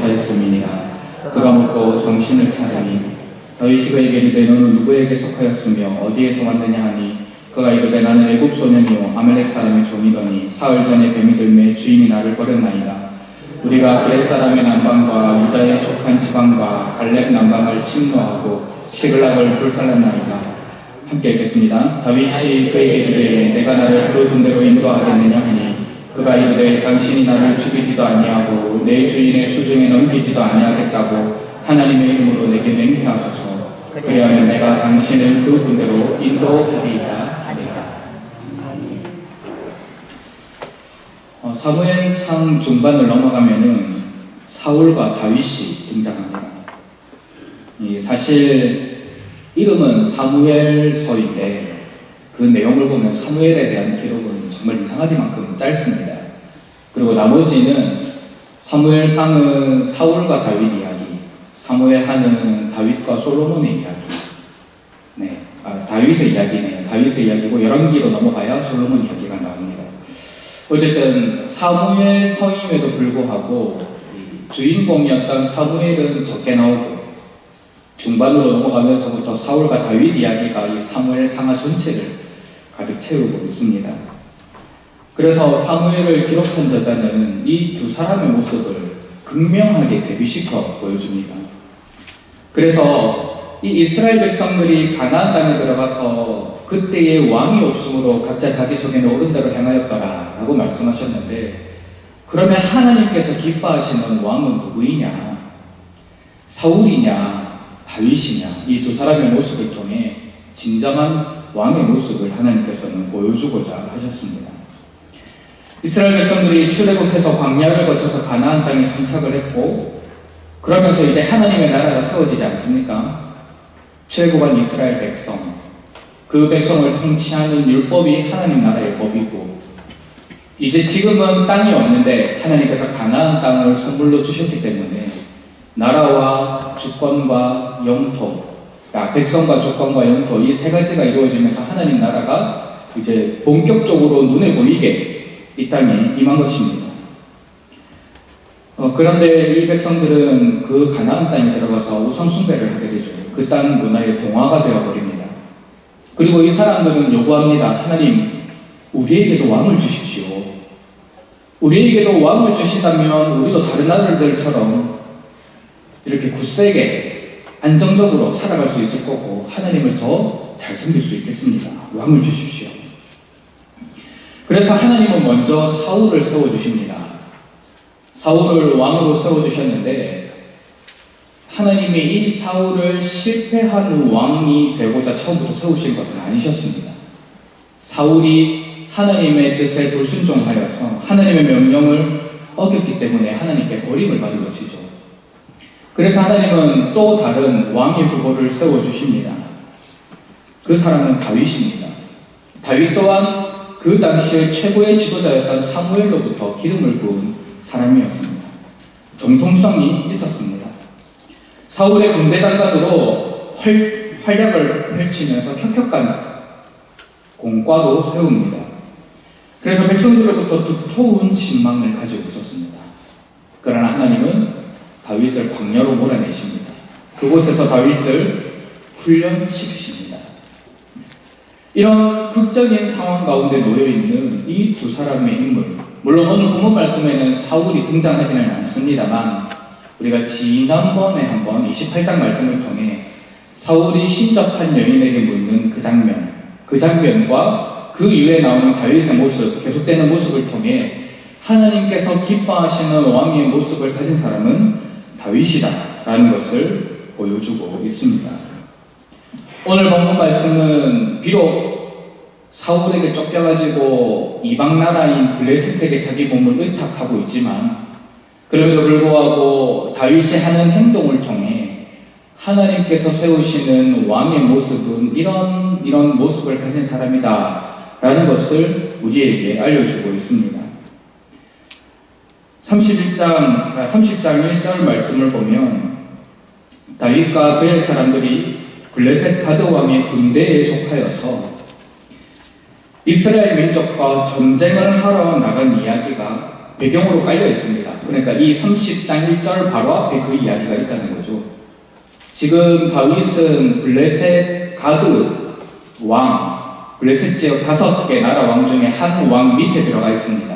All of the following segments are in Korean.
하였음이니라. 그가 먹고 정신을 차리니 다윗이 그에게 이르되 너는 누구에게 속하였으며 어디에서 왔느냐 하니 그가 이르되 나는 애굽 소년이요 아말렉 사람의 종이더니 사흘 전에 뱀이 들매 주인이 나를 버렸나이다. 우리가 기렛 사람의 남방과 유다에 속한 지방과 갈렙 남방을 침노하고 시글락을 불살랐나이다. 함께 읽겠습니다. 다윗이 그에게 이르되 내가 나를 그 군대로 인도하겠느냐 하니 그가 이르되 당신이 나를 죽이지도 아니하고 내 주인의 수중에 넘기지도 아니하겠다고 하나님의 이름으로 내게 맹세하소서. 그리하면 내가 당신을 그 군대로 인도하리이다 하리라. 사무엘상 중반을 넘어가면은 사울과 다윗이 등장합니다. 사실 이름은 사무엘서인데 그 내용을 보면 사무엘에 대한 기록은 정말 이상하기만큼 짧습니다. 그리고 나머지는 사무엘상은 사울과 다윗 이야기, 사무엘하는 다윗과 솔로몬의 이야기, 다윗의 이야기네요. 다윗의 이야기고 열왕기로 넘어가야 솔로몬 이야기가 나옵니다. 어쨌든 사무엘서임에도 불구하고 주인공이었던 사무엘은 적게 나오고 중반으로 넘어가면서부터 사울과 다윗 이야기가 이 사무엘 상하 전체를 가득 채우고 있습니다. 그래서 사무엘을 기록한 저자는 이 두 사람의 모습을 극명하게 대비시켜 보여줍니다. 그래서 이 이스라엘 백성들이 가나안 땅에 들어가서 그때의 왕이 없으므로 각자 자기 속에는 옳은 대로 행하였더라 라고 말씀하셨는데, 그러면 하나님께서 기뻐하시는 왕은 누구이냐? 사울이냐 다윗이냐? 이 두 사람의 모습을 통해 진정한 왕의 모습을 하나님께서는 보여주고자 하셨습니다. 이스라엘 백성들이 출애굽해서 광야를 거쳐서 가나안 땅에 정착을 했고, 그러면서 이제 하나님의 나라가 세워지지 않습니까? 출애굽한 이스라엘 백성, 그 백성을 통치하는 율법이 하나님 나라의 법이고, 이제 지금은 땅이 없는데 하나님께서 가나안 땅을 선물로 주셨기 때문에 나라와 주권과 영토, 백성과 주권과 영토 이 세 가지가 이루어지면서 하나님 나라가 이제 본격적으로 눈에 보이게 이 땅에 임한 것입니다. 그런데 이 백성들은 그 가나안 땅에 들어가서 우상 숭배를 하게 되죠. 그 땅 문화의 동화가 되어버립니다. 그리고 이 사람들은 요구합니다. 하나님, 우리에게도 왕을 주십시오. 우리에게도 왕을 주신다면 우리도 다른 나라들처럼 이렇게 굳세게 안정적으로 살아갈 수 있을 거고 하나님을 더 잘 섬길 수 있겠습니다. 왕을 주십시오. 그래서 하나님은 먼저 사울을 세워주십니다. 사울을 왕으로 세워주셨는데 하나님이 이 사울을 실패한 왕이 되고자 처음부터 세우신 것은 아니셨습니다. 사울이 하나님의 뜻에 불순종하여서 하나님의 명령을 어겼기 때문에 하나님께 버림을 받은 것이죠. 그래서 하나님은 또 다른 왕의 후보를 세워주십니다. 그 사람은 다윗입니다. 다윗 또한 그 당시에 최고의 지도자였던 사무엘로부터 기름을 부은 사람이었습니다. 정통성이 있었습니다. 사울의 군대 장관으로 활약을 펼치면서 혁혁한 공과도 세웁니다. 그래서 백성들로부터 두터운 신망을 가지고 있었습니다. 그러나 하나님은 다윗을 광야로 몰아내십니다. 그곳에서 다윗을 훈련시키십니다. 이런 극적인 상황 가운데 놓여있는 이 두 사람의 인물, 물론 오늘 본문 말씀에는 사울이 등장하지는 않습니다만 우리가 지난번에 한번 28장 말씀을 통해 사울이 신접한 여인에게 묻는 그 장면과 그 이후에 나오는 다윗의 모습, 계속되는 모습을 통해 하나님께서 기뻐하시는 왕의 모습을 가진 사람은 다윗이다 라는 것을 보여주고 있습니다. 오늘 본문 말씀은 비록 사울에게 쫓겨가지고 이방 나라인 블레셋에게 자기 몸을 의탁하고 있지만 그럼에도 불구하고 다윗이 하는 행동을 통해 하나님께서 세우시는 왕의 모습은 이런 모습을 가진 사람이다 라는 것을 우리에게 알려주고 있습니다. 30장 1절 말씀을 보면 다윗과 그의 사람들이 블레셋 가드 왕의 군대에 속하여서 이스라엘 민족과 전쟁을 하러 나간 이야기가 배경으로 깔려 있습니다. 그러니까 이 30장 1절 바로 앞에 그 이야기가 있다는 거죠. 지금 다윗은 블레셋 가드 왕, 블레셋 지역 5개 나라 왕 중에 한 왕 밑에 들어가 있습니다.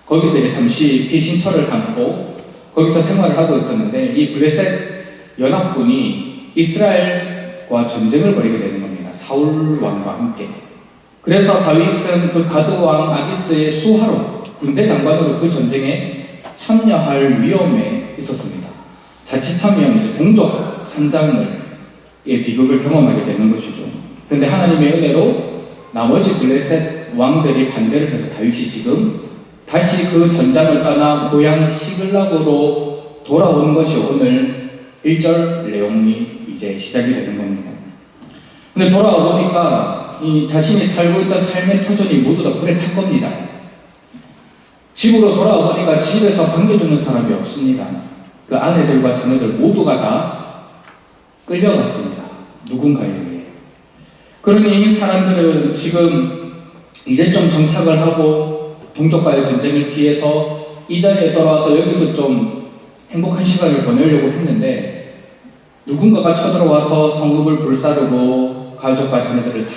거기서 이제 잠시 피신처를 삼고 거기서 생활을 하고 있었는데 이 블레셋 연합군이 이스라엘과 전쟁을 벌이게 되는 겁니다. 사울 왕과 함께. 그래서 다윗은 그 가드 왕 아기스의 수하로 군대 장관으로 그 전쟁에 참여할 위험에 있었습니다. 자칫하면 이제 동족 산장의 비극을 경험하게 되는 것이죠. 그런데 하나님의 은혜로 나머지 블레셋 왕들이 반대를 해서 다윗이 지금 다시 그 전장을 떠나 고향 시글락으로 돌아오는 것이 오늘 1절 내용이 이제 시작이 되는 겁니다. 근데 돌아와 보니까 이 자신이 살고 있던 삶의 터전이 모두 다 불에 탄 겁니다. 집으로 돌아와 보니까 집에서 반겨주는 사람이 없습니다. 그 아내들과 자녀들 모두가 다 끌려갔습니다. 누군가에 의해. 그러니 이 사람들은 지금 이제 좀 정착을 하고 동족과의 전쟁을 피해서 이 자리에 돌아와서 여기서 좀 행복한 시간을 보내려고 했는데 누군가가 쳐들어와서 성읍을 불사르고 가족과 자녀들을 다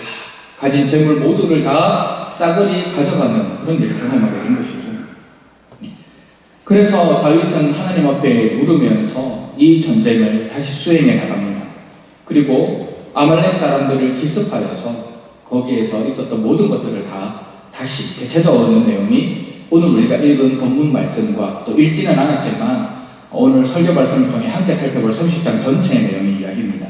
가진 재물 모두를 다 싸그리 가져가는 그런 일을 경험하게 된 것이죠. 그래서 다윗은 하나님 앞에 물으면서 이 전쟁을 다시 수행해 나갑니다. 그리고 아말렉 사람들을 기습하여서 거기에서 있었던 모든 것들을 다 다시 되찾아오는 내용이 오늘 우리가 읽은 본문 말씀과 또 읽지는 않았지만 오늘 설교 말씀을 통해 함께 살펴볼 30장 전체의 내용의 이야기입니다.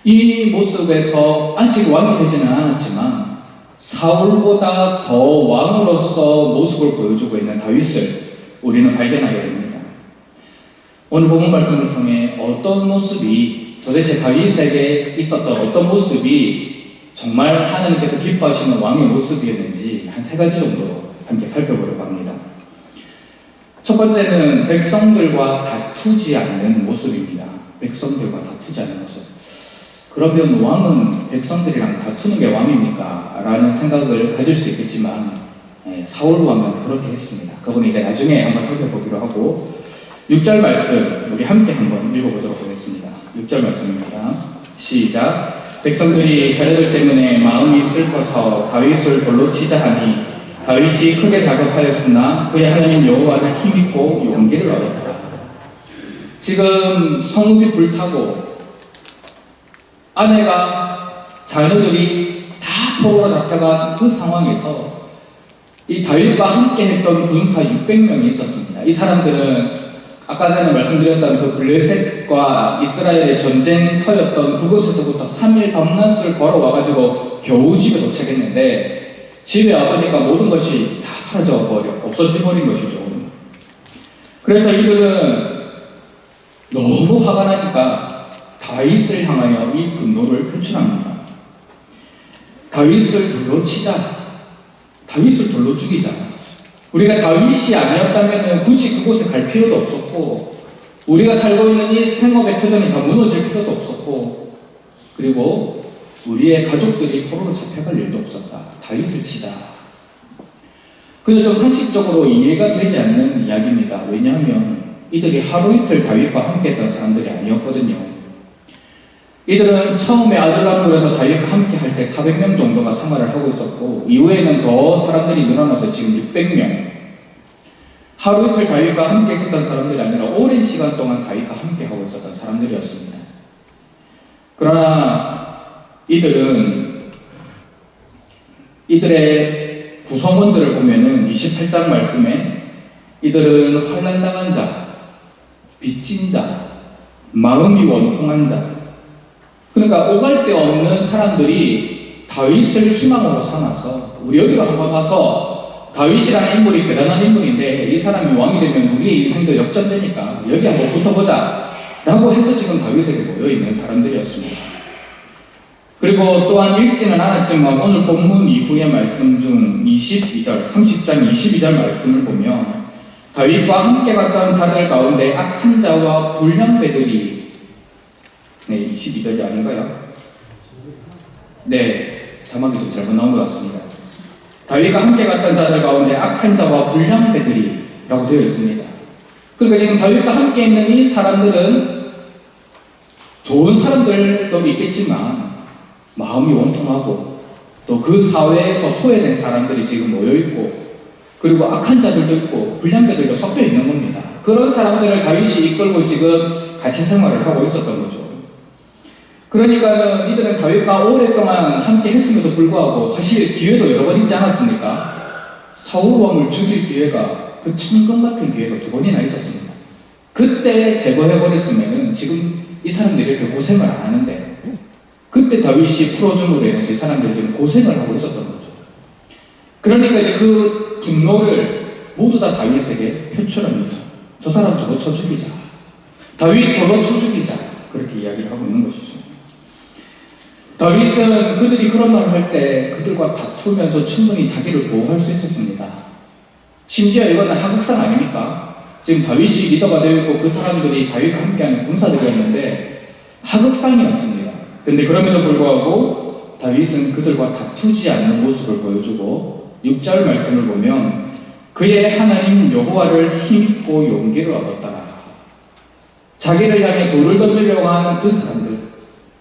이 모습에서 아직 왕이 되지는 않았지만 사울보다 더 왕으로서 모습을 보여주고 있는 다윗을 우리는 발견하게 됩니다. 오늘 본문 말씀을 통해 어떤 모습이 도대체 다윗에게 있었던 어떤 모습이 정말 하나님께서 기뻐하시는 왕의 모습이었는지 한 3가지 정도로 함께 살펴보려고 합니다. 첫 번째는 백성들과 다투지 않는 모습입니다. 백성들과 다투지 않는 모습. 그러면 왕은 백성들이랑 다투는 게 왕입니까? 라는 생각을 가질 수 있겠지만 사울 왕은 그렇게 했습니다. 그건 이제 나중에 한번 살펴보기로 하고 6절 말씀 우리 함께 한번 읽어보도록 하겠습니다. 6절 말씀입니다. 시작. 백성들이 자녀들 때문에 마음이 슬퍼서 다윗을 돌로 치자 하니 다윗이 크게 다급하였으나 그의 하나님 여호와를 힘입고 용기를 얻었다. 지금 성읍이 불타고 아내가 자녀들이 다 포로로 잡혀간 그 상황에서 이 다윗과 함께 했던 군사 600명이 있었습니다. 이 사람들은 아까 전에 말씀드렸던 그 블레셋과 이스라엘의 전쟁터였던 그곳에서부터 3일 밤낮을 걸어와가지고 겨우 집에 도착했는데 집에 와보니까 모든 것이 다 없어져버린 것이죠. 그래서 이들은 너무 화가 나니까 다윗을 향하여 이 분노를 표출합니다. 다윗을 돌로 치자. 다윗을 돌로 죽이자. 우리가 다윗이 아니었다면 굳이 그곳에 갈 필요도 없었고 우리가 살고 있는 이 생업의 터전이 다 무너질 필요도 없었고 그리고 우리의 가족들이 포로로 잡혀갈 일도 없었다. 다윗을 치자. 근데 좀 상식적으로 이해가 되지 않는 이야기입니다. 왜냐하면 이들이 하루 이틀 다윗과 함께했던 사람들이 아니었거든요. 이들은 처음에 아들람굴에서 다윗과 함께 할 때 400명 정도가 생활을 하고 있었고 이후에는 더 사람들이 늘어나서 지금 600명. 하루 이틀 다윗과 함께 있었던 사람들이 아니라 오랜 시간 동안 다윗과 함께 하고 있었던 사람들이었습니다. 그러나 이들의 구성원들을 보면은 28장 말씀에 이들은 환난당한 자, 빚진 자, 마음이 원통한 자, 그러니까 오갈 데 없는 사람들이 다윗을 희망으로 삼아서 우리 여기로 한번 와서 다윗이라는 인물이 대단한 인물인데 이 사람이 왕이 되면 우리의 인생도 역전되니까 여기 한번 붙어보자 라고 해서 지금 다윗에게 모여있는 사람들이었습니다. 그리고 또한 읽지는 않았지만 오늘 본문 이후의 말씀 중 22절, 30장 22절 말씀을 보면 다윗과 함께 갔던 자들 가운데 악한 자와 불량배들이 22절이 아닌가요? 네, 자막이 좀 잘못 나온 것 같습니다. 다윗과 함께 갔던 자들 가운데 악한 자와 불량배들이라고 되어 있습니다. 그러니까 지금 다윗과 함께 있는 이 사람들은 좋은 사람들도 있겠지만 마음이 원통하고 또 그 사회에서 소외된 사람들이 지금 모여있고 그리고 악한 자들도 있고 불량배들도 섞여 있는 겁니다. 그런 사람들을 다윗이 이끌고 지금 같이 생활을 하고 있었던 거죠. 그러니까는 이들은 다윗과 오랫동안 함께 했음에도 불구하고 사실 기회도 여러 번 있지 않았습니까? 사울 왕을 죽일 기회가 그 천금 같은 기회가 2번이나 있었습니다. 그때 제거해버렸으면 지금 이 사람들이 이렇게 고생을 안 하는데 그때 다윗이 풀어줌으로 인해서 이 사람들이 지금 고생을 하고 있었던 거죠. 그러니까 이제 그 분노를 모두 다 다윗에게 표출합니다. 저 사람 도로 쳐 죽이자. 다윗 도로 쳐 죽이자. 그렇게 이야기를 하고 있는 것이죠. 다윗은 그들이 그런 말을 할 때 그들과 다투면서 충분히 자기를 보호할 수 있었습니다. 심지어 이거는 하극상 아닙니까? 지금 다윗이 리더가 되어 있고 그 사람들이 다윗과 함께하는 군사들이었는데 하극상이었습니다. 근데 그럼에도 불구하고 다윗은 그들과 다투지 않는 모습을 보여주고 6절 말씀을 보면 그의 하나님 여호와를 힘입고 용기를 얻었더라. 자기를 향해 돌을 던지려고 하는 그 사람들,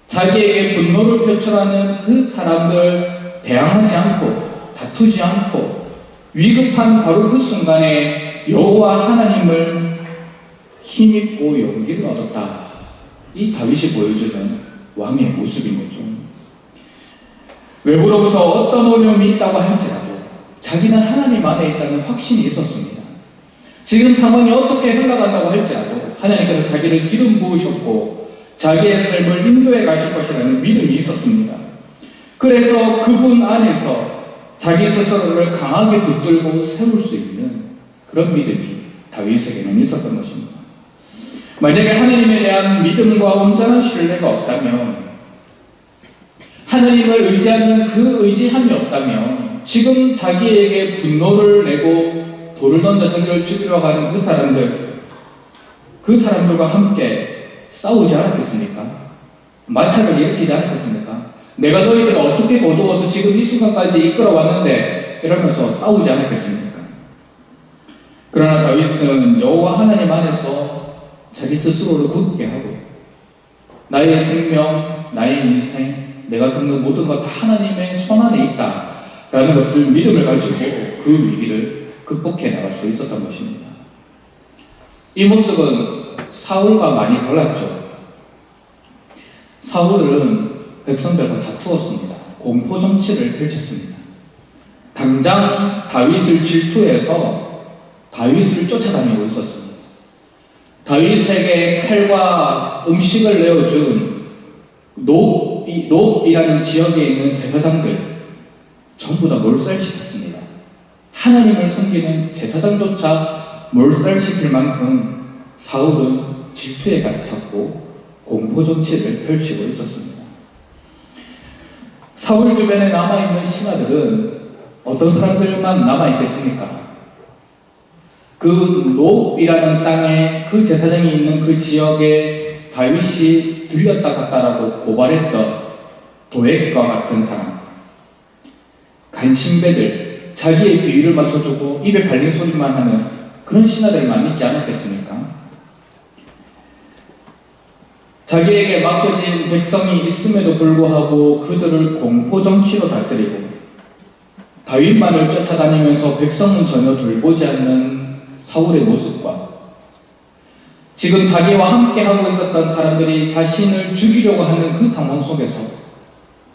자기에게 분노를 표출하는 그 사람들 대항하지 않고 다투지 않고 위급한 바로 그 순간에 여호와 하나님을 힘입고 용기를 얻었다. 이 다윗이 보여주는 왕의 모습인 거죠. 외부로부터 어떤 어려움이 있다고 할지라도 자기는 하나님 안에 있다는 확신이 있었습니다. 지금 상황이 어떻게 흘러간다고 할지라도 하나님께서 자기를 기름 부으셨고 자기의 삶을 인도해 가실 것이라는 믿음이 있었습니다. 그래서 그분 안에서 자기 스스로를 강하게 붙들고 세울 수 있는 그런 믿음이 다윗에게는 있었던 것입니다. 만약에 하나님에 대한 믿음과 온전한 신뢰가 없다면, 하나님을 의지하는 그 의지함이 없다면 지금 자기에게 분노를 내고 돌을 던져 자기를 죽이려고 하는 그 사람들과 함께 싸우지 않았겠습니까? 마찰을 일으키지 않았겠습니까? 내가 너희들을 어떻게 거두어서 지금 이 순간까지 이끌어왔는데 이러면서 싸우지 않았겠습니까? 그러나 다윗은 여호와 하나님 안에서 자기 스스로를 굳게 하고 나의 생명, 나의 인생, 내가 겪는 모든 것 다 하나님의 손 안에 있다 라는 것을 믿음을 가지고 그 위기를 극복해 나갈 수 있었던 것입니다. 이 모습은 사울과 많이 달랐죠. 사울은 백성들과 다투었습니다. 공포 정치를 펼쳤습니다. 당장 다윗을 질투해서 다윗을 쫓아다니고 있었습니다. 다윗에게 칼과 음식을 내어준 놉이라는 지역에 있는 제사장들 전부 다 몰살시켰습니다. 하나님을 섬기는 제사장조차 몰살시킬 만큼 사울은 질투에 가득 찼고 공포 정치를 펼치고 있었습니다. 사울 주변에 남아있는 신하들은 어떤 사람들만 남아있겠습니까? 그 놉이라는 땅에 그 제사장이 있는 그 지역에 다윗이 들렸다 갔다라고 고발했던 도액과 같은 사람, 간신배들, 자기의 비위를 맞춰주고 입에 발린 소리만 하는 그런 신하들만 있지 않았겠습니까? 자기에게 맡겨진 백성이 있음에도 불구하고 그들을 공포정치로 다스리고 다윗만을 쫓아다니면서 백성은 전혀 돌보지 않는 사울의 모습과 지금 자기와 함께 하고 있었던 사람들이 자신을 죽이려고 하는 그 상황 속에서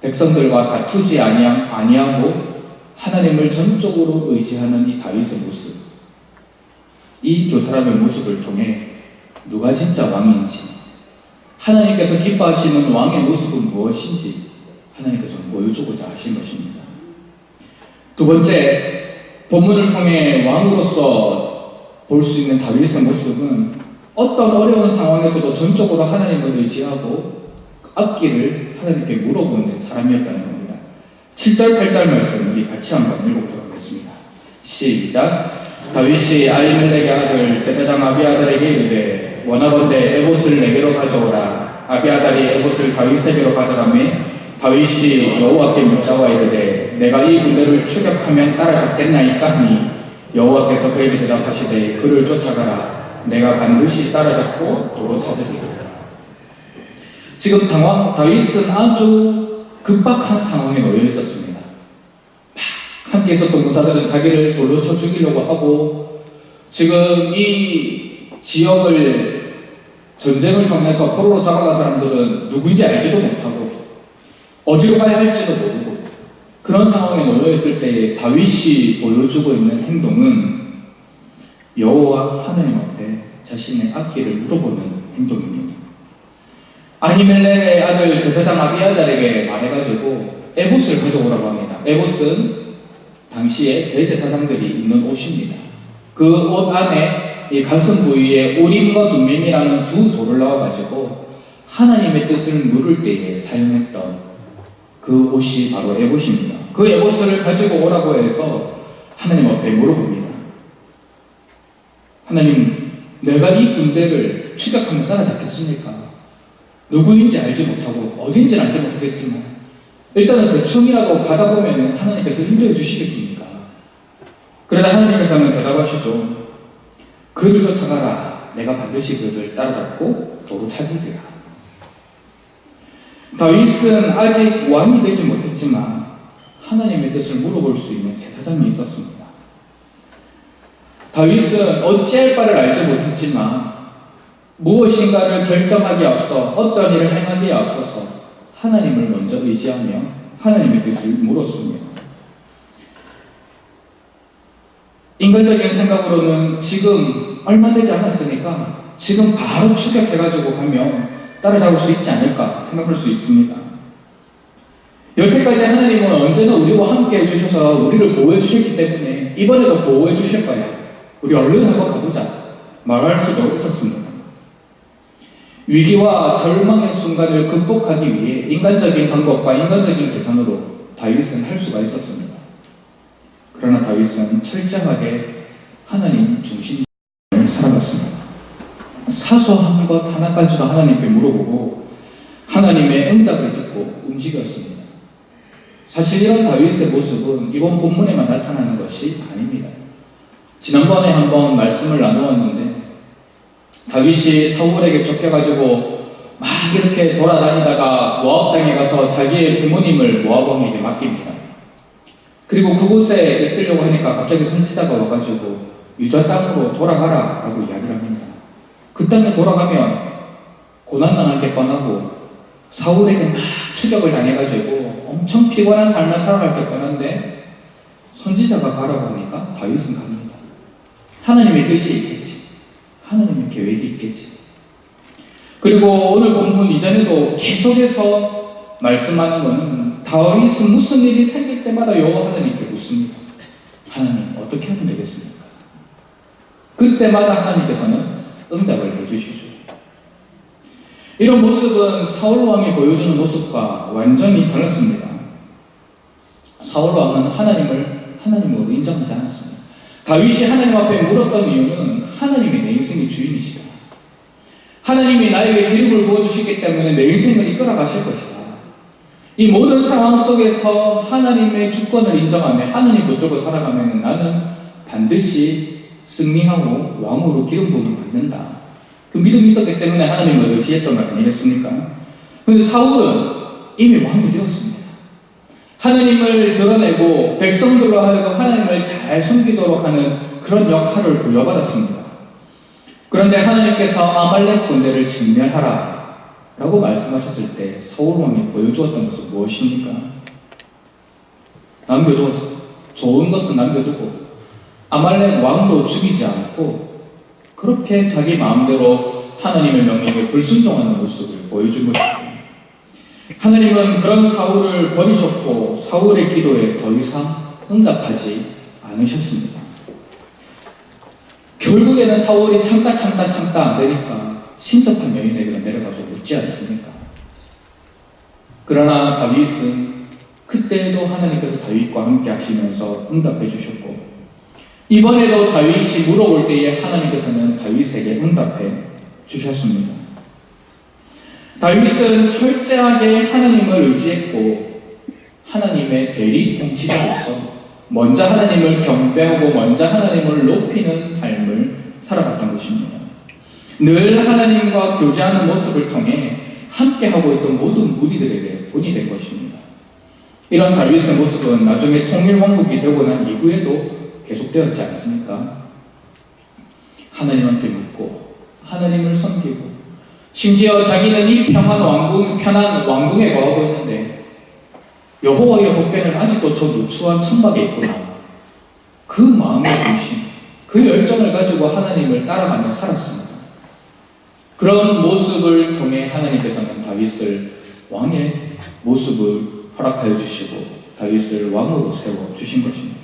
백성들과 다투지 아니하고 하나님을 전적으로 의지하는 이 다윗의 모습, 이 두 사람의 모습을 통해 누가 진짜 왕인지, 하나님께서 기뻐하시는 왕의 모습은 무엇인지 하나님께서는 보여주고자 하신 것입니다. 두 번째, 본문을 통해 왕으로서 볼 수 있는 다윗의 모습은 어떤 어려운 상황에서도 전적으로 하나님을 의지하고 앞길을 하나님께 물어보는 사람이었다는 겁니다. 7절, 8절 말씀 우리 같이 한번 읽어보도록 하겠습니다. 시작. 다윗이 아히멜렉의 아들 제사장 아비아달에게 이르되 원하건대 에봇을 내게로 가져오라. 아비아달이 에봇을 다윗에게로 가져가매 다윗이 여호와께 묻자와 이르되 내가 이 군대를 추격하면 따라잡겠나이까 하니 여호와께서 그에게 대답하시되 그를 쫓아가라. 내가 반드시 따라잡고 도로 찾으리라. 지금 다윗은 아주 급박한 상황에 놓여 있었습니다. 막 함께 있었던 무사들은 자기를 돌로 쳐 죽이려고 하고, 지금 이 지역을 전쟁을 통해서 포로로 잡아간 사람들은 누군지 알지도 못하고 어디로 가야 할지도 모르고, 그런 상황에 놓여 있을 때에 다윗이 보여주고 있는 행동은 여호와 하나님 앞에 자신의 앞길을 물어보는 행동입니다. 아히멜렉의 아들 제사장 아비아달에게 말해가지고 에봇을 가져오라고 합니다. 에봇은 당시에 대제사장들이 입는 옷입니다. 그 옷 안에 이 가슴 부위에 우림과 둠밈이라는 두 돌을 넣어가지고 하나님의 뜻을 물을 때에 사용했던 그 옷이 바로 에봇입니다. 그 에봇을 가지고 오라고 해서 하나님 앞에 물어봅니다. 하나님, 내가 이 군대를 추격하면 따라잡겠습니까? 누구인지 알지 못하고 어딘지 알지 못하겠지만 일단은 대충이라도 가다 보면 하나님께서 인도해 주시겠습니까? 그러자 하나님께서는 대답하시죠. 그를 쫓아가라. 내가 반드시 그를 따라잡고 도로 찾으리라. 다윗은 아직 왕이 되지 못했지만 하나님의 뜻을 물어볼 수 있는 제사장이 있었습니다. 다윗은 어찌할 바를 알지 못했지만 무엇인가를 결정하기에 앞서, 어떤 일을 행하기에 앞서서 하나님을 먼저 의지하며 하나님의 뜻을 물었습니다. 인간적인 생각으로는 지금 얼마 되지 않았으니까 지금 바로 추격해가지고 가면 따라잡을 수 있지 않을까 생각할 수 있습니다. 여태까지 하나님은 언제나 우리와 함께 해주셔서 우리를 보호해 주셨기 때문에 이번에도 보호해 주실 거야. 우리 얼른 한번 가보자. 말할 수도 없었습니다. 위기와 절망의 순간을 극복하기 위해 인간적인 방법과 인간적인 계산으로 다윗은 할 수가 있었습니다. 그러나 다윗은 철저하게 하나님 중심을 살아갔습니다. 사소한 것 하나까지도 하나님께 물어보고 하나님의 응답을 듣고 움직였습니다. 사실 이런 다윗의 모습은 이번 본문에만 나타나는 것이 아닙니다. 지난번에 한번 말씀을 나누었는데 다윗이 사울에게 쫓겨가지고 막 이렇게 돌아다니다가 모압 땅에 가서 자기의 부모님을 모압 왕에게 맡깁니다. 그리고 그곳에 있으려고 하니까 갑자기 선지자가 와가지고 유다 땅으로 돌아가라 라고 이야기를 합니다. 그 땅에 돌아가면 고난당할 게 뻔하고 사울에게 막 추격을 당해가지고 엄청 피곤한 삶을 살아갈 게 뻔한데 선지자가 가라고 하니까 다윗은 갑니다. 하나님의 뜻이 있겠지. 하나님의 계획이 있겠지. 그리고 오늘 본문 이전에도 계속해서 말씀하는 것은 다윗은 무슨 일이 생길 때마다 여호와 하나님께 묻습니다. 하나님, 어떻게 하면 되겠습니까? 그때마다 하나님께서는 응답을 해주시죠. 이런 모습은 사울 왕이 보여주는 모습과 완전히 달랐습니다. 사울 왕은 하나님으로 인정하지 않았습니다. 다윗이 하나님 앞에 물었던 이유는 하나님이 내 인생의 주인이시다. 하나님이 나에게 기름을 부어주시기 때문에 내 인생을 이끌어 가실 것이다. 이 모든 상황 속에서 하나님의 주권을 인정하며 하나님 붙들고 살아가면 나는 반드시 승리하고 왕으로 기름 부음을 받는다. 그 믿음이 있었기 때문에 하나님을 의지했던 것 아니겠습니까? 그런데 사울은 이미 왕이 되었습니다. 하나님을 드러내고 백성들로 하여금 하나님을 잘 섬기도록 하는 그런 역할을 부여받았습니다. 그런데 하나님께서 아말렉 군대를 진멸하라 라고 말씀하셨을 때 사울 왕이 보여주었던 것은 무엇입니까? 남겨두었어요. 좋은 것은 남겨두고 아말렉 왕도 죽이지 않고 그렇게 자기 마음대로 하나님의 명령에 불순종하는 모습을 보여준 것입니다. 하나님은 그런 사울을 버리셨고 사울의 기도에 더 이상 응답하지 않으셨습니다. 결국에는 사울이 참다 안 되니까 신접한 여인에게 내려가서 묻지 않습니까? 그러나 다윗은 그때에도 하나님께서 다윗과 함께 하시면서 응답해 주셨고 이번에도 다윗이 물어볼 때에 하나님께서는 다윗에게 응답해 주셨습니다. 다윗은 철저하게 하나님을 의지했고 하나님의 대리 통치자로서 먼저 하나님을 경배하고 먼저 하나님을 높이는 삶을 살아갔던 것입니다. 늘 하나님과 교제하는 모습을 통해 함께하고 있던 모든 무리들에게 본이 된 것입니다. 이런 다윗의 모습은 나중에 통일왕국이 되고 난 이후에도 계속되었지 않습니까? 하나님한테 묻고 하나님을 섬기고 심지어 자기는 이 편한 왕궁에 거하고 있는데 여호와의 법궤는 아직도 저 누추한 천막에 있구나. 그 마음의 중심, 그 열정을 가지고 하나님을 따라가며 살았습니다. 그런 모습을 통해 하나님께서는 다윗을 왕의 모습을 허락하여 주시고 다윗을 왕으로 세워주신 것입니다.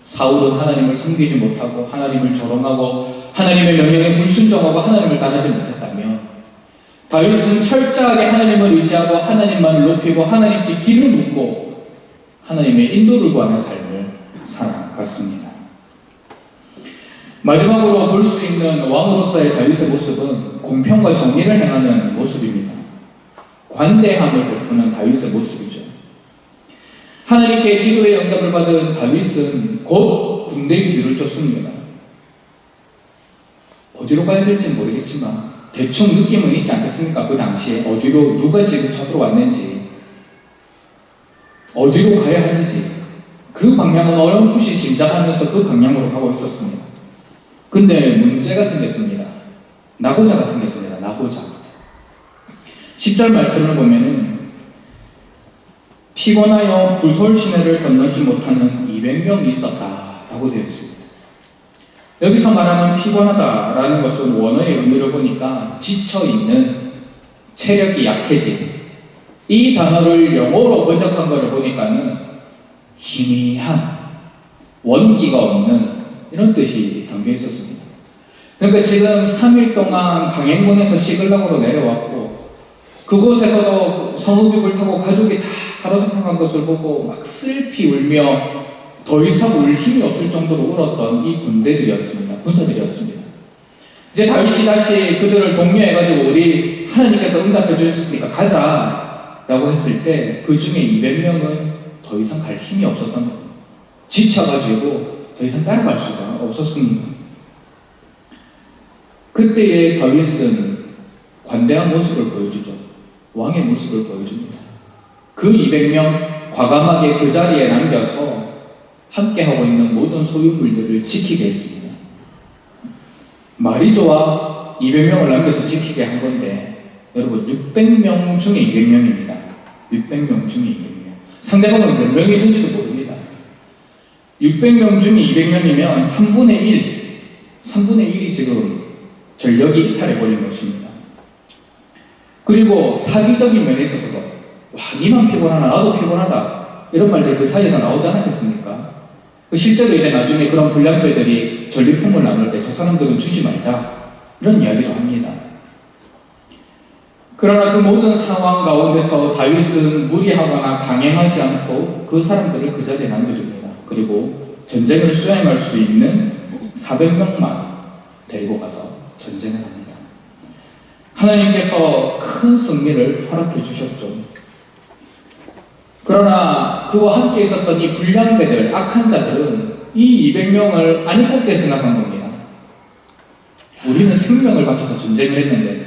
사울은 하나님을 섬기지 못하고 하나님을 조롱하고 하나님의 명령에 불순종하고 하나님을 따르지 못했다면 다윗은 철저하게 하나님을 의지하고 하나님만을 높이고 하나님께 길을 묻고 하나님의 인도를 구하는 삶을 살아갔습니다. 마지막으로 볼 수 있는 왕으로서의 다윗의 모습은 공평과 정의를 행하는 모습입니다. 관대함을 베푸는 다윗의 모습이죠. 하나님께 기도의 응답을 받은 다윗은 곧 군대의 뒤를 쫓습니다. 어디로 가야 될지는 모르겠지만 대충 느낌은 있지 않겠습니까? 그 당시에 어디로 누가 지금 쳐들어왔는지 어디로 가야 하는지 그 방향은 어렴풋이 짐작하면서 그 방향으로 가고 있었습니다. 근데 문제가 생겼습니다. 나고자가 생겼습니다. 나고자. 10절 말씀을 보면은 피곤하여 부솔 시내를 건너지 못하는 200명이 있었다라고 되어 있습니다. 여기서 말하는 피곤하다라는 것은 원어의 의미를 보니까 지쳐있는, 체력이 약해진, 이 단어를 영어로 번역한 것을 보니까는 희미한, 원기가 없는 이런 뜻이 담겨 있었습니다. 그러니까 지금 3일 동안 강행군에서 시글락으로 내려왔고 그곳에서도 성읍이 불타고 가족이 다 사로잡혀간 것을 보고 막 슬피 울며 더 이상 울 힘이 없을 정도로 울었던 이 군대들이었습니다. 군사들이었습니다. 이제 다윗이 다시 그들을 독려해가지고 우리 하나님께서 응답해 주셨으니까 가자 라고 했을 때 그 중에 200명은 더 이상 갈 힘이 없었던 겁니다. 지쳐가지고 더 이상 따라갈 수가 없었습니다. 그때의 다윗은 관대한 모습을 보여주죠. 왕의 모습을 보여줍니다. 그 200명 과감하게 그 자리에 남겨서 함께하고 있는 모든 소유물들을 지키게 했습니다. 말이 좋아 200명을 남겨서 지키게 한 건데 여러분 600명 중에 200명입니다. 600명 중에 200명. 상대방은 몇 명이 있는지도 모릅니다. 600명 중에 200명이면 3분의 1이 지금 전력이 이탈해버린 것입니다. 그리고 사기적인 면에 있어서도 와, 니만 피곤하나 나도 피곤하다 이런 말들 그 사이에서 나오지 않았겠습니까? 실제로 이제 나중에 그런 불량배들이 전리품을 나눌 때 저 사람들은 주지 말자 이런 이야기도 합니다. 그러나 그 모든 상황 가운데서 다윗은 무리하거나 강행하지 않고 그 사람들을 그 자리에 남겨둡니다. 그리고 전쟁을 수행할 수 있는 400명만 데리고 가서 전쟁을 합니다. 하나님께서 큰 승리를 허락해 주셨죠. 그러나 그와 함께 있었던 이 불량배들, 악한 자들은 이 200명을 안 이롭게 생각한 겁니다. 우리는 생명을 바쳐서 전쟁을 했는데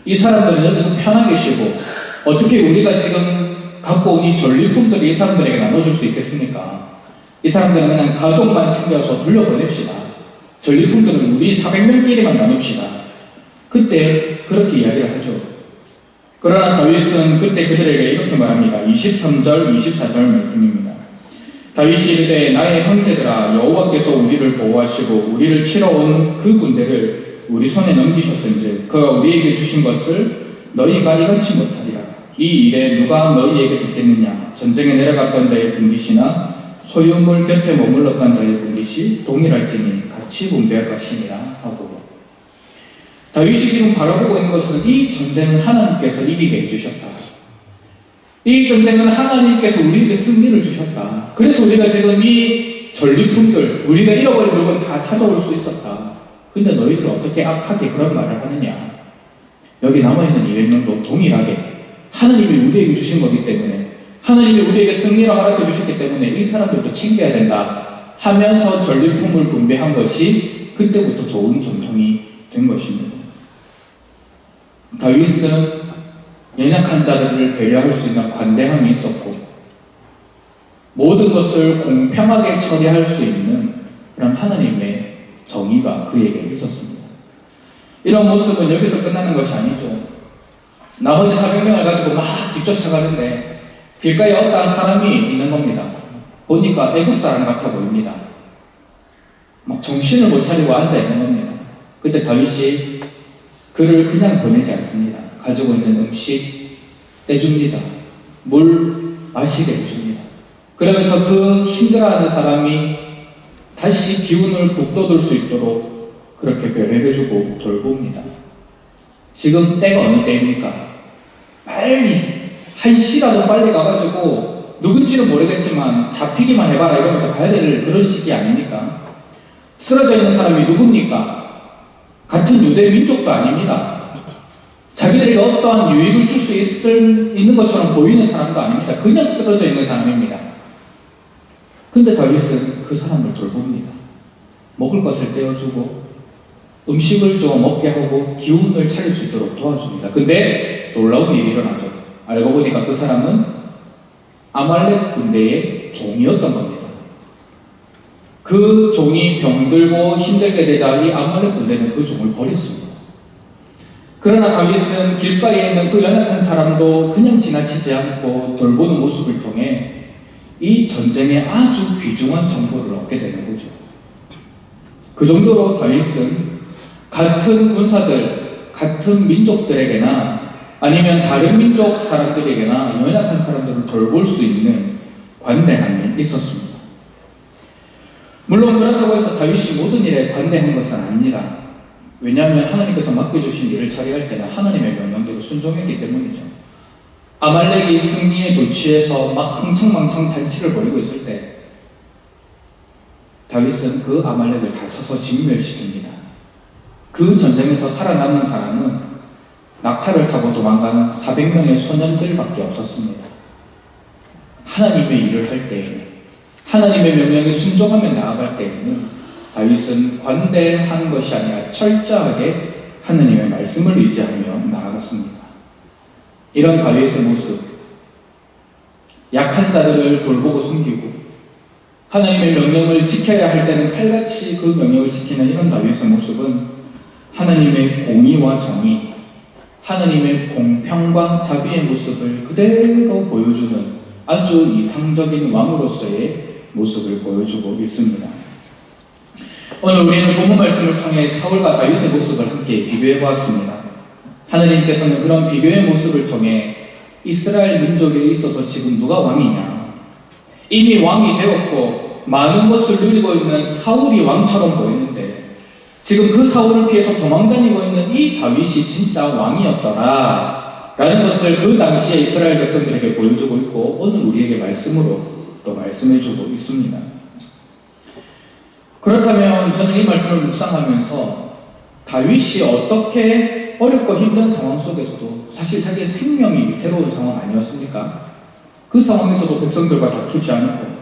이 사람들은 여기서 편하게 쉬고 어떻게 우리가 지금 갖고 온 이 전리품들을 이 사람들에게 나눠줄 수 있겠습니까? 이 사람들은 그냥 가족만 챙겨서 돌려보냅시다. 전리품들은 우리 400명끼리만 나눕시다. 그때 그렇게 이야기를 하죠. 그러나 다윗은 그때 그들에게 이렇게 말합니다. 23절, 24절 말씀입니다. 다윗이 이르되 나의 형제들아 여호와께서 우리를 보호하시고 우리를 치러 온 그 군대를 우리 손에 넘기셨은즉 그가 우리에게 주신 것을 너희가 이같이 못하리라. 이 일에 누가 너희에게 듣겠느냐? 전쟁에 내려갔던 자의 분깃이나 소유물 곁에 머물렀던 자의 분깃이 동일할지니 같이 분배할 것이니라 하고 다윗이 지금 바라보고 있는 것은 이 전쟁은 하나님께서 이기게 해주셨다. 이 전쟁은 하나님께서 우리에게 승리를 주셨다. 그래서 우리가 지금 이 전리품들, 우리가 잃어버린 물건 다 찾아올 수 있었다. 근데 너희들 어떻게 악하게 그런 말을 하느냐? 여기 남아있는 200명도 동일하게 하나님이 우리에게 주신 거기 때문에 하나님이 우리에게 승리를 허락해 주셨기 때문에 이 사람들도 챙겨야 된다 하면서 전리품을 분배한 것이 그때부터 좋은 전통이 된 것입니다. 다윗은 연약한 자들을 배려할 수 있는 관대함이 있었고 모든 것을 공평하게 처리할 수 있는 그런 하나님의 정의가 그에게 있었습니다. 이런 모습은 여기서 끝나는 것이 아니죠. 나머지 400명을 가지고 막 뒤쫓아가는데 길가에 어떠한 사람이 있는 겁니다. 보니까 애굽 사람 같아 보입니다. 막 정신을 못 차리고 앉아 있는 겁니다. 그때 다윗이 그를 그냥 보내지 않습니다. 가지고 있는 음식 떼줍니다. 물 마시게 해줍니다. 그러면서 그 힘들어하는 사람이 다시 기운을 북돋을 수 있도록 그렇게 배려해주고 돌봅니다. 지금 때가 어느 때입니까? 빨리 한시라도 빨리 가가지고 누군지는 모르겠지만 잡히기만 해봐라 이러면서 가야 될 그런 시기 아닙니까? 쓰러져 있는 사람이 누굽니까? 같은 유대 민족도 아닙니다. 자기들에게 어떠한 유익을 줄 수 있는 것처럼 보이는 사람도 아닙니다. 그냥 쓰러져 있는 사람입니다. 근데 다윗은 그 사람을 돌봅니다. 먹을 것을 떼어주고 음식을 좀 먹게 하고 기운을 차릴 수 있도록 도와줍니다. 근데 놀라운 일이 일어나죠. 알고 보니까 그 사람은 아말렉 군대의 종이었던 겁니다. 그 종이 병들고 힘들게 되자 이 아말렉 군대는 그 종을 버렸습니다. 그러나 다윗은 길가에 있는 그 연약한 사람도 그냥 지나치지 않고 돌보는 모습을 통해 이 전쟁에 아주 귀중한 정보를 얻게 되는 거죠. 그 정도로 다윗은 같은 군사들, 같은 민족들에게나 아니면 다른 민족 사람들에게나 연약한 사람들을 돌볼 수 있는 관대함이 있었습니다. 물론 그렇다고 해서 다윗이 모든 일에 관대한 것은 아닙니다. 왜냐하면 하나님께서 맡겨주신 일을 처리할 때는 하나님의 명령대로 순종했기 때문이죠. 아말렉이 승리에 도취해서 막 흥청망청 잔치를 벌이고 있을 때 다윗은 그 아말렉을 다 쳐서 진멸시킵니다. 그 전쟁에서 살아남은 사람은 낙타를 타고 도망간 400명의 소년들밖에 없었습니다. 하나님의 일을 할 때, 하나님의 명령에 순종하며 나아갈 때에는 다윗은 관대한 것이 아니라 철저하게 하나님의 말씀을 의지하며 나아갔습니다. 이런 다윗의 모습, 약한 자들을 돌보고 섬기고 하나님의 명령을 지켜야 할 때는 칼같이 그 명령을 지키는 이런 다윗의 모습은 하나님의 공의와 정의, 하나님의 공평과 자비의 모습을 그대로 보여주는 아주 이상적인 왕으로서의 모습을 보여주고 있습니다. 오늘 우리는 본문 말씀을 통해 사울과 다윗의 모습을 함께 비교해 보았습니다. 하나님께서는 그런 비교의 모습을 통해 이스라엘 민족에 있어서 지금 누가 왕이냐? 이미 왕이 되었고 많은 것을 누리고 있는 사울이 왕처럼 보이는데 지금 그 사울을 피해서 도망다니고 있는 이 다윗이 진짜 왕이었더라 라는 것을 그 당시에 이스라엘 백성들에게 보여주고 있고 오늘 우리에게 말씀으로 또 말씀해주고 있습니다. 그렇다면 저는 이 말씀을 묵상하면서 다윗이 어떻게 어렵고 힘든 상황 속에서도 사실 자기의 생명이 위태로운 상황 아니었습니까? 그 상황에서도 백성들과 다투지 않고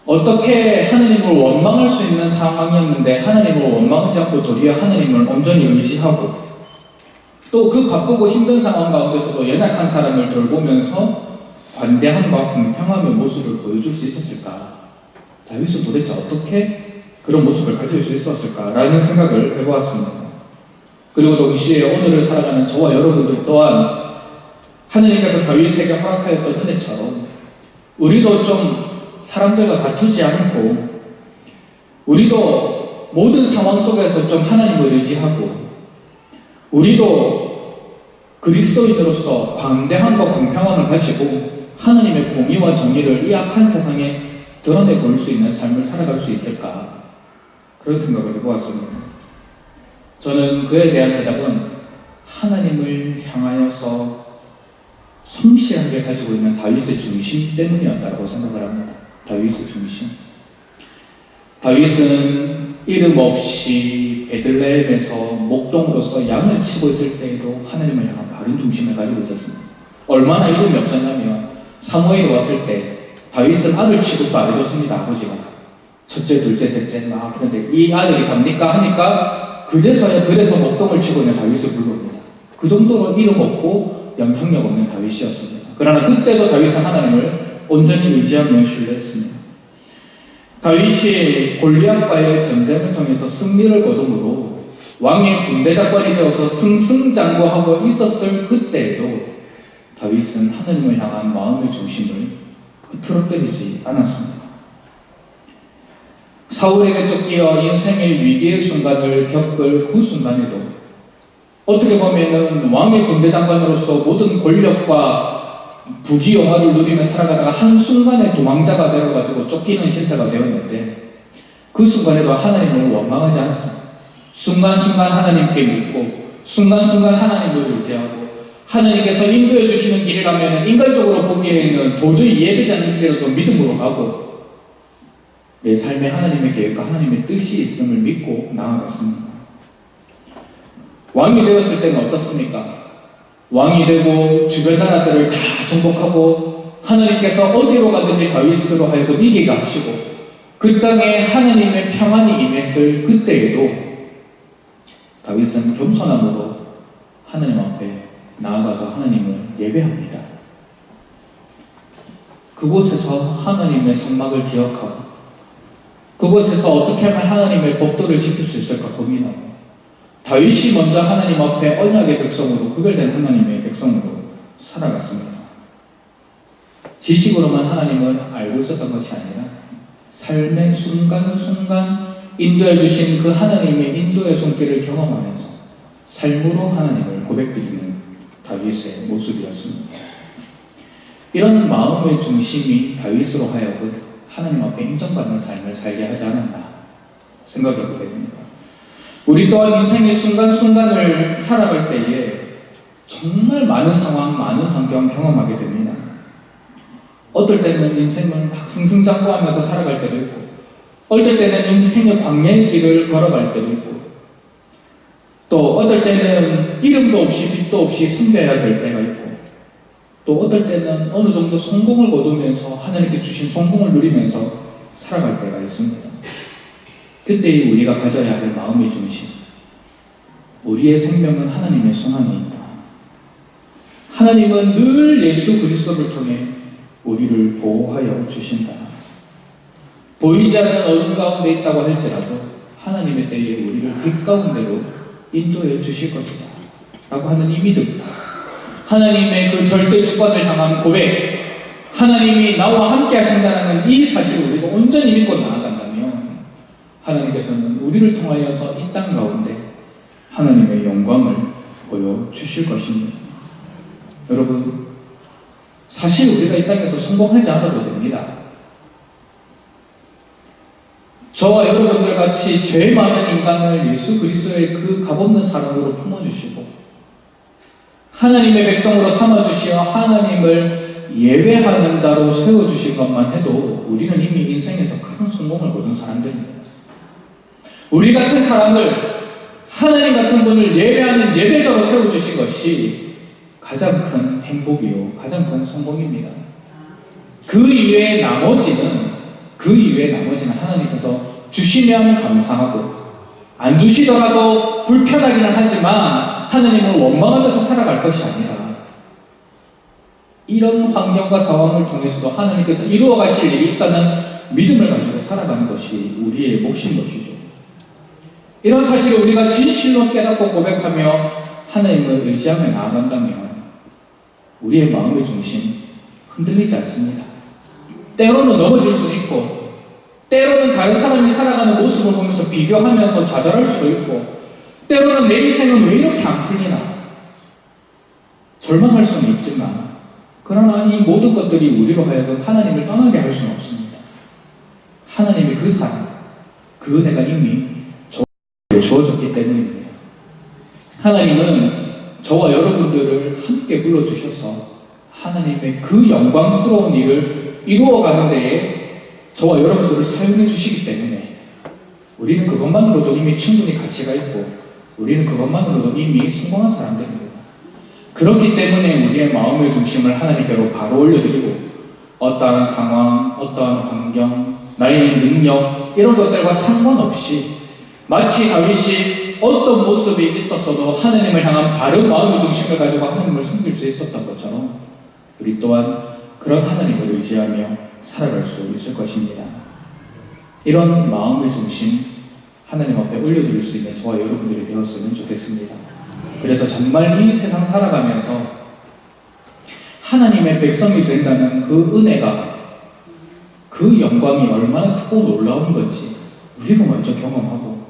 어떻게 하나님을 원망할 수 있는 상황이었는데 하나님을 원망하지 않고 도리어 하나님을 온전히 의지하고 또 그 바쁘고 힘든 상황 가운데서도 연약한 사람을 돌보면서 관대함과 공평함의 모습을 보여줄 수 있었을까? 다윗은 도대체 어떻게 그런 모습을 가질 수 있었을까라는 생각을 해보았습니다. 그리고 동시에 오늘을 살아가는 저와 여러분들 또한 하나님께서 다윗에게 허락하였던 은혜처럼 우리도 좀 사람들과 다투지 않고 우리도 모든 상황 속에서 좀 하나님을 의지하고 우리도 그리스도인으로서 관대함과 공평함을 가지고 하나님의 공의와 정의를 이 악한 세상에 드러내 볼 수 있는 삶을 살아갈 수 있을까? 그런 생각을 해보았습니다. 저는 그에 대한 대답은 하나님을 향하여서 성실하게 가지고 있는 다윗의 중심 때문이었다고 생각을 합니다. 다윗의 중심. 다윗은 이름 없이 베들레헴에서 목동으로서 양을 치고 있을 때에도 하나님을 향한 바른 중심을 가지고 있었습니다. 얼마나 이름이 없었냐면 사무엘이 왔을 때 다윗은 아들 취급도 안 해줬습니다. 아버지가 첫째, 둘째, 셋째 막. 그런데 이 아들이 갑니까 하니까 그제서야 들에서 목동을 치고 있는 다윗을 불러옵니다. 그 정도로 이름 없고 영향력 없는 다윗이었습니다. 그러나 그때도 다윗은 하나님을 온전히 의지하며 신뢰했습니다. 다윗이 골리앗과의 전쟁을 통해서 승리를 거둠으로 왕의 군대장관이 되어서 승승장구하고 있었을 그때에도 다윗은 하나님을 향한 마음의 중심을 흐트러뜨리지 않았습니다. 사울에게 쫓겨 인생의 위기의 순간을 겪을 그 순간에도 어떻게 보면은 왕의 군대장관으로서 모든 권력과 부귀영화를 누리며 살아가다가 한순간에 도망자가 되어가지고 쫓기는 신세가 되었는데 그 순간에도 하나님을 원망하지 않았습니다. 순간순간 하나님께 믿고 순간순간 하나님을 의지하고 하나님께서 인도해 주시는 길이라면 인간적으로 보기에는 도저히 이해되지 않는 길이라도 믿음으로 가고 내 삶에 하나님의 계획과 하나님의 뜻이 있음을 믿고 나아갔습니다. 왕이 되었을 때는 어떻습니까? 왕이 되고 주변 나라들을 다 정복하고 하나님께서 어디로 가든지 다윗으로 하여금 이기게 하시고 그 땅에 하나님의 평안이 임했을 그때에도 다윗은 겸손함으로 하나님 앞에 나아가서 하나님을 예배합니다. 그곳에서 하나님의 성막을 기억하고 그곳에서 어떻게 하면 하나님의 법도를 지킬 수 있을까 고민하고 다윗이 먼저 하나님 앞에 언약의 백성으로 구별된 하나님의 백성으로 살아갔습니다. 지식으로만 하나님을 알고 있었던 것이 아니라 삶의 순간순간 인도해 주신 그 하나님의 인도의 손길을 경험하면서 삶으로 하나님을 고백드리는 다윗의 모습이었습니다. 이런 마음의 중심이 다윗으로 하여금 하나님 앞에 인정받는 삶을 살게 하지 않았나 생각해 보게 됩니다. 우리 또한 인생의 순간순간을 살아갈 때에 정말 많은 상황, 많은 환경 경험하게 됩니다. 어떨 때는 인생을 막 승승장구하면서 살아갈 때도 있고 어떨 때는 인생의 광야의 길을 걸어갈 때도 있고 또 어떨 때는 이름도 없이 빛도 없이 섬겨야 될 때가 있고 또 어떨 때는 어느 정도 성공을 거두면서 하나님께 주신 성공을 누리면서 살아갈 때가 있습니다. 그때 우리가 가져야 할 마음의 중심, 우리의 생명은 하나님의 손 안에 있다. 하나님은 늘 예수 그리스도를 통해 우리를 보호하여 주신다. 보이지 않는 어둠 가운데 있다고 할지라도 하나님의 때에 우리를 빛 가운데로 인도해 주실 것이다 라고 하는 이 믿음, 하나님의 그 절대 주권을 향한 고백, 하나님이 나와 함께 하신다는 이 사실을 우리가 온전히 믿고 나아간다면 하나님께서는 우리를 통하여서 이 땅 가운데 하나님의 영광을 보여주실 것입니다. 여러분, 사실 우리가 이 땅에서 성공하지 않아도 됩니다. 저와 여러분들 같이 죄 많은 인간을 예수 그리스도의 그 값없는 사랑으로 품어주시고 하나님의 백성으로 삼아주시어 하나님을 예배하는 자로 세워주신 것만 해도 우리는 이미 인생에서 큰 성공을 거둔 사람들입니다. 우리 같은 사람을 하나님 같은 분을 예배하는 예배자로 세워주신 것이 가장 큰 행복이요 가장 큰 성공입니다. 그 이외의 나머지는 하나님께서 주시면 감사하고 안 주시더라도 불편하기는 하지만 하나님을 원망하면서 살아갈 것이 아니라 이런 환경과 상황을 통해서도 하나님께서 이루어 가실 일이 있다는 믿음을 가지고 살아가는 것이 우리의 몫인 것이죠. 이런 사실을 우리가 진실로 깨닫고 고백하며 하나님을 의지하며 나아간다면 우리의 마음의 중심 흔들리지 않습니다. 때로는 넘어질 수도 있고 때로는 다른 사람이 살아가는 모습을 보면서 비교하면서 좌절할 수도 있고 때로는 내 인생은 왜 이렇게 안 풀리나 절망할 수는 있지만 그러나 이 모든 것들이 우리로 하여금 하나님을 떠나게 할 수는 없습니다. 하나님의 그 사랑, 그 은혜가 이미 저에게 주어졌기 때문입니다. 하나님은 저와 여러분들을 함께 불러주셔서 하나님의 그 영광스러운 일을 이루어가는 데에 저와 여러분들을 사용해 주시기 때문에 우리는 그것만으로도 이미 충분히 가치가 있고 우리는 그것만으로도 이미 성공한 사람들입니다. 그렇기 때문에 우리의 마음의 중심을 하나님께로 바로 올려드리고 어떠한 상황, 어떠한 환경, 나의 능력 이런 것들과 상관없이 마치 다윗이 어떤 모습이 있었어도 하나님을 향한 바른 마음의 중심을 가지고 하나님을 섬길 수 있었던 것처럼 우리 또한 그런 하나님을 의지하며 살아갈 수 있을 것입니다. 이런 마음의 중심 하나님 앞에 올려드릴 수 있는 저와 여러분들이 되었으면 좋겠습니다. 그래서 정말 이 세상 살아가면서 하나님의 백성이 된다는 그 은혜가, 그 영광이 얼마나 크고 놀라운 건지 우리가 먼저 경험하고,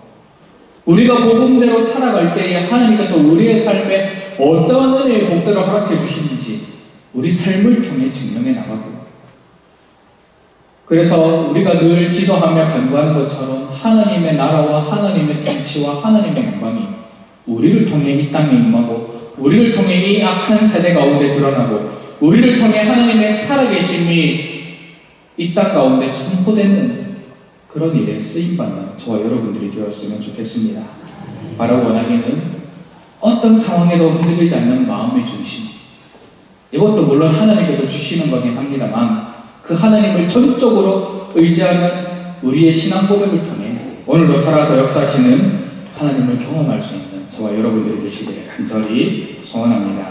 우리가 복음대로 살아갈 때에 하나님께서 우리의 삶에 어떤 은혜의 복들을 허락해 주시는지 우리 삶을 통해 증명해 나가고, 그래서 우리가 늘 기도하며 간구하는 것처럼 하나님의 나라와 하나님의 통치와 하나님의 영광이 우리를 통해 이 땅에 임하고, 우리를 통해 이 악한 세대 가운데 드러나고, 우리를 통해 하나님의 살아계심이 이 땅 가운데 선포되는 그런 일에 쓰임받는 저와 여러분들이 되었으면 좋겠습니다. 바로 원하기는 어떤 상황에도 흔들리지 않는 마음의 중심, 이것도 물론 하나님께서 주시는 거긴 합니다만 그 하나님을 전적으로 의지하는 우리의 신앙 고백을 통해 오늘도 살아서 역사하시는 하나님을 경험할 수 있는 저와 여러분들이 되시기를 간절히 소원합니다.